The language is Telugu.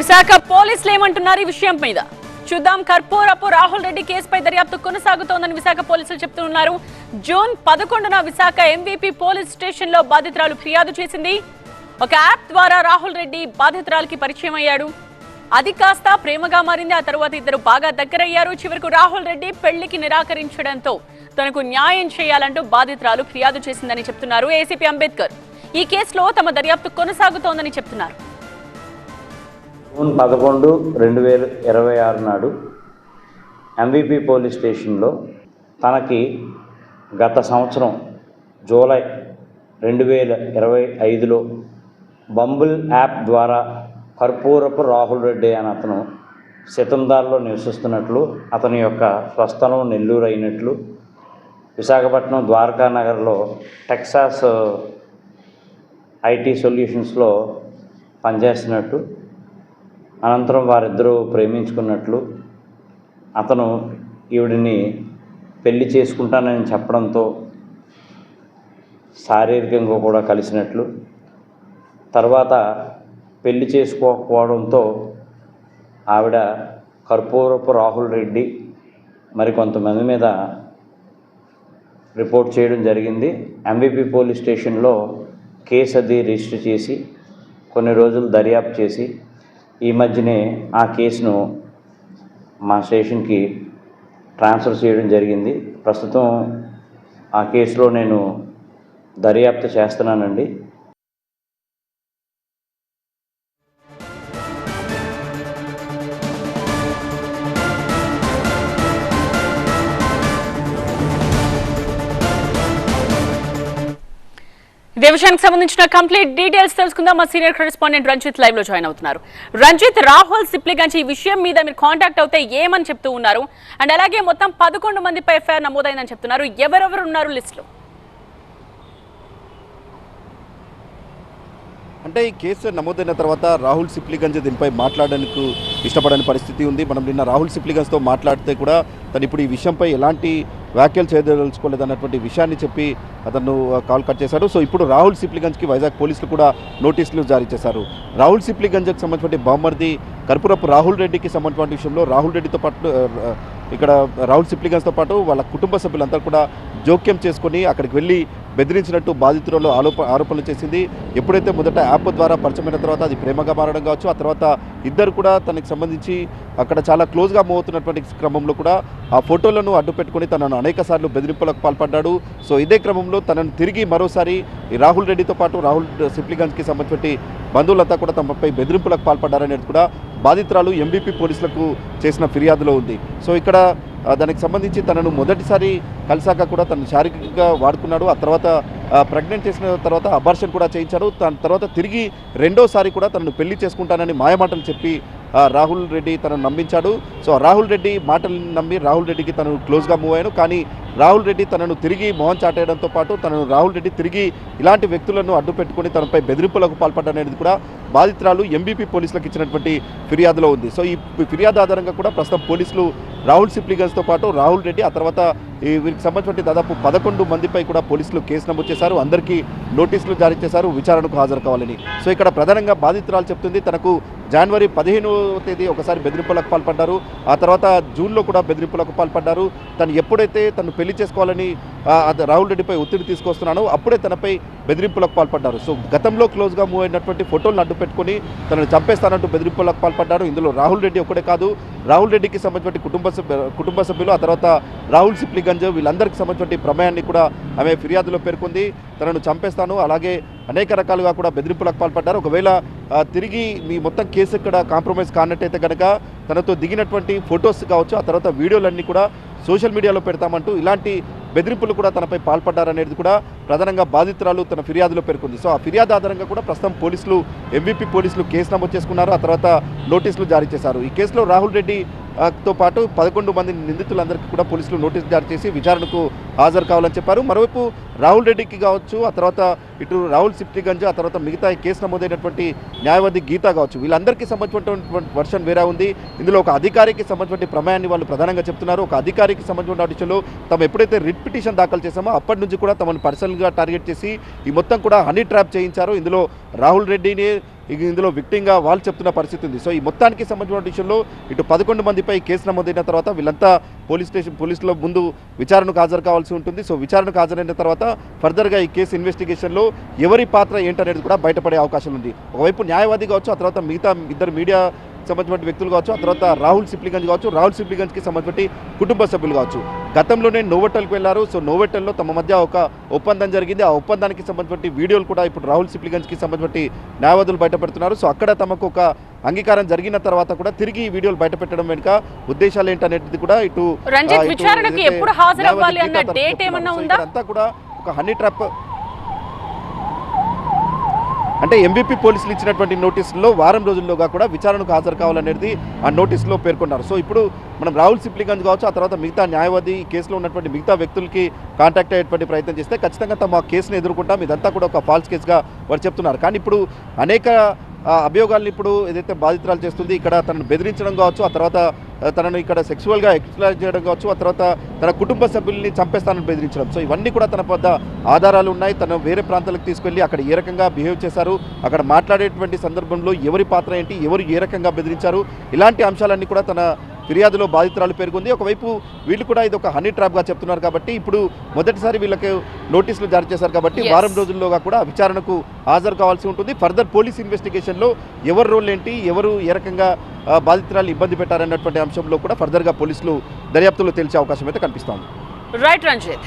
విశాఖ పోలీసులు ఏమంటున్నారు ఈ విషయం మీద చూద్దాం. కర్పూరపు రాహుల్ రెడ్డి కేసుపై దర్యాప్తు కొనసాగుతోందని విశాఖ పోలీసులు చెప్తున్నారు. జూన్ 11న విశాఖ ఎంవీపీ పోలీస్ స్టేషన్ లో బాధితురాలు ఫిర్యాదు చేసింది. ఒక యాప్ ద్వారా రాహుల్ రెడ్డి బాధితురాలకి పరిచయం అయ్యాడు. అది కాస్త ప్రేమగా మారింది. ఆ తర్వాత ఇద్దరు బాగా దగ్గరయ్యారు. చివరకు రాహుల్ రెడ్డి పెళ్లికి నిరాకరించడంతో తనకు న్యాయం చేయాలంటూ బాధితురాలు ఫిర్యాదు చేసిందని చెప్తున్నారు ఏసీపీ అంబేద్కర్. ఈ కేసులో తమ దర్యాప్తు కొనసాగుతోందని చెప్తున్నారు. జూన్ 11, 2026 నాడు ఎంవీపీ పోలీస్ స్టేషన్లో తనకి గత సంవత్సరం జూలై 2025లో బంబుల్ యాప్ ద్వారా కర్పూరపు రాహుల్ రెడ్డి అని అతను శతందార్లో నివసిస్తున్నట్లు, అతని యొక్క స్వస్థలం నెల్లూరు అయినట్లు, విశాఖపట్నం ద్వారకా నగర్లో టెక్సాస్ ఐటీ సొల్యూషన్స్లో పనిచేస్తున్నట్టు, అనంతరం వారిద్దరూ ప్రేమించుకున్నట్లు, అతను ఈవిడిని పెళ్లి చేసుకుంటానని చెప్పడంతో శారీరకంగా కూడా కలిసినట్లు, తర్వాత పెళ్లి చేసుకోకపోవడంతో ఆవిడ కర్పూరపు రాహుల్ రెడ్డి మరికొంతమంది మీద రిపోర్ట్ చేయడం జరిగింది. ఎంవీపీ పోలీస్ స్టేషన్లో కేసు అది రిజిస్టర్ చేసి కొన్ని రోజులు దర్యాప్తు చేసి ఈ మధ్యనే ఆ కేసును మా స్టేషన్కి ట్రాన్స్ఫర్ చేయడం జరిగింది. ప్రస్తుతం ఆ కేసులో నేను దర్యాప్తు చేస్తున్నానండి. ఇదే విషయానికి సంబంధించిన కంప్లీట్ డీటెయిల్స్ తెలుసుకుందాం. మా సీనియర్ కరెస్పాండెంట్ రంజిత్ లైవ్ లో జాయిన్ అవుతున్నారు. రంజిత్, రాహుల్ సిప్లిగంజ్ ఈ విషయం మీద మీరు కాంటాక్ట్ అవుతే ఏమని చెప్తూ ఉన్నారు? అండ్ అలాగే మొత్తం 11 మందిపై ఎఫ్ఐఆర్ నమోదైందని చెప్తున్నారు. ఎవరెవరు ఉన్నారు లిస్ట్ లో? అంటే ఈ కేసు నమోదైన తర్వాత రాహుల్ సిప్లిగంజ్ దీనిపై మాట్లాడడానికి ఇష్టపడని పరిస్థితి ఉంది. మనం నిన్న రాహుల్ సిప్లిగంజ్తో మాట్లాడితే కూడా తను ఇప్పుడు ఈ విషయంపై ఎలాంటి వ్యాఖ్యలు చేయదలుచుకోలేదన్నటువంటి విషయాన్ని చెప్పి అతను కాల్ కట్ చేశాడు. సో ఇప్పుడు రాహుల్ సిప్లిగంజ్కి వైజాగ్ పోలీసులు కూడా నోటీసులు జారీ చేశారు. రాహుల్ సిప్లిగంజ్కి సంబంధించిన బామ్మర్ది కర్పూరపు రాహుల్ రెడ్డికి సంబంధించిన విషయంలో రాహుల్ రెడ్డితో పాటు ఇక్కడ రాహుల్ సిప్లిగంజ్తో పాటు వాళ్ళ కుటుంబ సభ్యులంతా కూడా జోక్యం చేసుకొని అక్కడికి వెళ్ళి బెదిరించినట్టు బాధితురాలు ఆరోపణలు చేసింది. ఎప్పుడైతే మొదట యాప్ ద్వారా పరిచయమైన తర్వాత అది ప్రేమగా మారడం కావచ్చు, ఆ తర్వాత ఇద్దరు కూడా తనకి సంబంధించి అక్కడ చాలా క్లోజ్గా మూవ్ అవుతున్నటువంటి క్రమంలో కూడా ఆ ఫోటోలను అడ్డు పెట్టుకుని తనను అనేక సార్లు బెదిరింపులకు పాల్పడ్డాడు. సో ఇదే క్రమంలో తనను తిరిగి మరోసారి ఈ రాహుల్ రెడ్డితో పాటు రాహుల్ సిప్లిగంజ్కి సంబంధించిన బంధువులంతా కూడా తమపై బెదిరింపులకు పాల్పడ్డారనేది కూడా బాధితురాలు ఎంబీపీ పోలీసులకు చేసిన ఫిర్యాదులో ఉంది. సో ఇక్కడ దానికి సంబంధించి తనను మొదటిసారి కలిసాక కూడా తను శారీరకంగా వాడుకున్నాడు. ఆ తర్వాత ప్రెగ్నెంట్ చేసిన తర్వాత అబార్షన్ కూడా చేయించాడు. దాని తర్వాత తిరిగి రెండోసారి కూడా తనను పెళ్లి చేసుకుంటానని మాయమాటలు చెప్పి రాహుల్ రెడ్డి తనను నమ్మించాడు. సో రాహుల్ రెడ్డి మాటలను నమ్మి రాహుల్ రెడ్డికి తను క్లోజ్గా మూవ్ అయ్యాను. కానీ రాహుల్ రెడ్డి తనను తిరిగి మోహన్ చాటేయడంతో పాటు తనను రాహుల్ రెడ్డి తిరిగి ఇలాంటి వ్యక్తులను అడ్డు పెట్టుకుని తనపై బెదిరింపులకు పాల్పడ్డనేది కూడా బాధితురాలు ఎంబీపీ పోలీసులకు ఇచ్చినటువంటి ఫిర్యాదులో ఉంది. సో ఈ ఫిర్యాదు ఆధారంగా కూడా ప్రస్తుతం పోలీసులు రాహుల్ సిప్లిగంజ్తో పాటు రాహుల్ రెడ్డి, ఆ తర్వాత వీరికి సంబంధించిన దాదాపు 11 మందిపై కూడా పోలీసులు కేసు నమోదు చేశారు. అందరికీ నోటీసులు జారీ చేశారు విచారణకు హాజరు కావాలని. సో ఇక్కడ ప్రధానంగా బాధితురాలు చెప్తుంది తనకు జనవరి 15వ తేదీ ఒకసారి బెదిరింపులకు పాల్పడ్డారు. ఆ తర్వాత జూన్లో కూడా బెదిరింపులకు పాల్పడ్డారు. తను ఎప్పుడైతే తను పెళ్లి చేసుకోవాలని రాహుల్ రెడ్డిపై ఒత్తిడి తీసుకొస్తున్నానో అప్పుడే తనపై బెదిరింపులకు పాల్పడ్డారు. సో గతంలో క్లోజ్గా మూవ్ అయినటువంటి ఫోటోలను అడ్డు పెట్టుకుని తనను చంపేస్తానంటూ బెదిరింపులకు పాల్పడ్డారు. ఇందులో రాహుల్ రెడ్డి ఒకటే కాదు, రాహుల్ రెడ్డికి సంబంధించిన కుటుంబ సభ్యులు, ఆ తర్వాత రాహుల్ సిప్లిగంజ్ వీళ్ళందరికీ సంబంధించిన ప్రమేయాన్ని కూడా ఆమె ఫిర్యాదులో పేర్కొంది. తనను చంపేస్తాను, అలాగే అనేక రకాలుగా కూడా బెదిరింపులకు పాల్పడ్డారు. ఒకవేళ తిరిగి మీ మొత్తం కేసు ఇక్కడ కాంప్రమైజ్ కానట్టయితే కనుక తనతో దిగినటువంటి ఫొటోస్ కావచ్చు, ఆ తర్వాత వీడియోలన్నీ కూడా సోషల్ మీడియాలో పెడతామంటూ ఇలాంటి బెదిరింపులు కూడా తనపై పాల్పడ్డారనేది కూడా ప్రధానంగా బాధితురాలు తన ఫిర్యాదులో పేర్కొంది. సో ఆ ఫిర్యాదు ఆధారంగా కూడా ప్రస్తుతం పోలీసులు ఎంవీపీ పోలీసులు కేసు నమోదు చేసుకున్నారు. ఆ తర్వాత నోటీసులు జారీ చేశారు. ఈ కేసులో రాహుల్ రెడ్డి తో పాటు 11 మంది నిందితులందరికీ కూడా పోలీసులు నోటీసు జారీ చేసి విచారణకు హాజరు కావాలని చెప్పారు. మరోవైపు రాహుల్ రెడ్డికి కావచ్చు, ఆ తర్వాత ఇటు రాహుల్ సిప్లిగంజ్, ఆ తర్వాత మిగతా కేసు నమోదైనటువంటి న్యాయవాది గీత కావచ్చు, వీళ్ళందరికీ సంబంధించినటువంటి వర్షన్ వేరే ఉంది. ఇందులో ఒక అధికారికి సంబంధించిన ప్రమేయాన్ని వాళ్ళు ప్రధానంగా చెప్తున్నారు. ఒక అధికారికి సంబంధించిన విషయంలో తాము ఎప్పుడైతే రిట్ పిటిషన్ దాఖలు చేశామో అప్పటి నుంచి కూడా తమను పర్సనల్గా టార్గెట్ చేసి ఈ మొత్తం కూడా హనీ ట్రాప్ చేయించారు. ఇందులో రాహుల్ రెడ్డిని ఇందులో విక్టింగా వాళ్ళు చెప్తున్న పరిస్థితి ఉంది. సో ఈ మొత్తానికి సంబంధించిన విషయంలో ఇటు 11 మందిపై కేసు నమోదైన తర్వాత వీళ్ళంతా పోలీసులో ముందు విచారణకు హాజరు కావాల్సి ఉంటుంది. సో విచారణకు హాజరైన తర్వాత ఫర్దర్గా ఈ కేసు ఇన్వెస్టిగేషన్లో ఎవరి పాత్ర ఏంటనేది కూడా బయటపడే అవకాశం ఉంది. ఒకవైపు న్యాయవాది కావచ్చు, ఆ తర్వాత మిగతా ఇద్దరు మీడియా సంబంధించిన వ్యక్తులు కావచ్చు, ఆ తర్వాత రాహుల్ సిప్లిగంజ్ కావచ్చు, రాహుల్ సిప్లిగంజ్కి సంబంధించిన కుటుంబ సభ్యులు కావచ్చు. గతంలోనే నోవెటల్కి వెళ్ళారు. సో నోవెటల్లో తమ మధ్య ఒక ఒప్పందం జరిగింది. ఆ ఒప్పందానికి సంబంధించిన వీడియోలు కూడా ఇప్పుడు రాహుల్ సిప్లిగంజ్కి సంబంధించిన న్యాయవాదులు బయటపెడుతున్నారు. సో అక్కడ తమకు ఒక అంగీకారం జరిగిన తర్వాత కూడా తిరిగి ఈ వీడియోలు బయటపెట్టడం వెనుక ఉద్దేశాలు ఏంటనేది కూడా ఇటు రంజిత్ విచారణకి ఎప్పుడు హాజరవ్వాలి అన్న డేట్ ఏమన్నా ఉందా? అంతా కూడా ఒక హనీ ట్రాప్ అంటే ఎంబీపీ పోలీసులు ఇచ్చినటువంటి నోటీసుల్లో వారం రోజుల్లోగా కూడా విచారణకు హాజరు కావాలనేది ఆ నోటీసులో పేర్కొన్నారు. సో ఇప్పుడు మనం రాహుల్ సిప్లిగంజ్ కావచ్చు, ఆ తర్వాత మిగతా న్యాయవాది ఈ కేసులో ఉన్నటువంటి మిగతా వ్యక్తులకి కాంటాక్ట్ అయ్యేటువంటి ప్రయత్నం చేస్తే ఖచ్చితంగా తమ కేసును ఎదుర్కొంటాం, ఇదంతా కూడా ఒక ఫాల్స్ కేసుగా వారు చెప్తున్నారు. కానీ ఇప్పుడు అనేక అభియోగాలను ఇప్పుడు ఏదైతే బాధితురాలు చేస్తుంది, ఇక్కడ తనను బెదిరించడం కావచ్చు, ఆ తర్వాత తనను ఇక్కడ సెక్సువల్గా ఎక్స్ప్లాయిట్ చేయడం కావచ్చు, ఆ తర్వాత తన కుటుంబ సభ్యుల్ని చంపేస్తానని బెదిరించడం. సో ఇవన్నీ కూడా తన వద్ద ఆధారాలు ఉన్నాయి. తను వేరే ప్రాంతాలకు తీసుకెళ్ళి అక్కడ ఏ రకంగా బిహేవ్ చేశారు, అక్కడ మాట్లాడేటువంటి సందర్భంలో ఎవరి పాత్ర ఏంటి, ఎవరు ఏ రకంగా బెదిరించారు, ఇలాంటి అంశాలన్నీ కూడా తన ఫిర్యాదులో బాధితురాలు పేర్కొంది. ఒకవైపు వీళ్ళు కూడా ఇది ఒక హనీ ట్రాప్గా చెప్తున్నారు కాబట్టి ఇప్పుడు మొదటిసారి వీళ్ళకి నోటీసులు జారీ చేశారు కాబట్టి వారం రోజుల్లోగా కూడా విచారణకు హాజరు కావాల్సి ఉంటుంది. ఫర్దర్ పోలీస్ ఇన్వెస్టిగేషన్లో ఎవరి రోల్ ఏంటి, ఎవరు ఏ రకంగా బాధితురాలు ఇబ్బంది పెట్టారన్నటువంటి అంశంలో కూడా ఫర్దర్గా పోలీసులు దర్యాప్తులో తేల్చే అవకాశం అయితే కనిపిస్తోంది. రైట్ రంజిత్.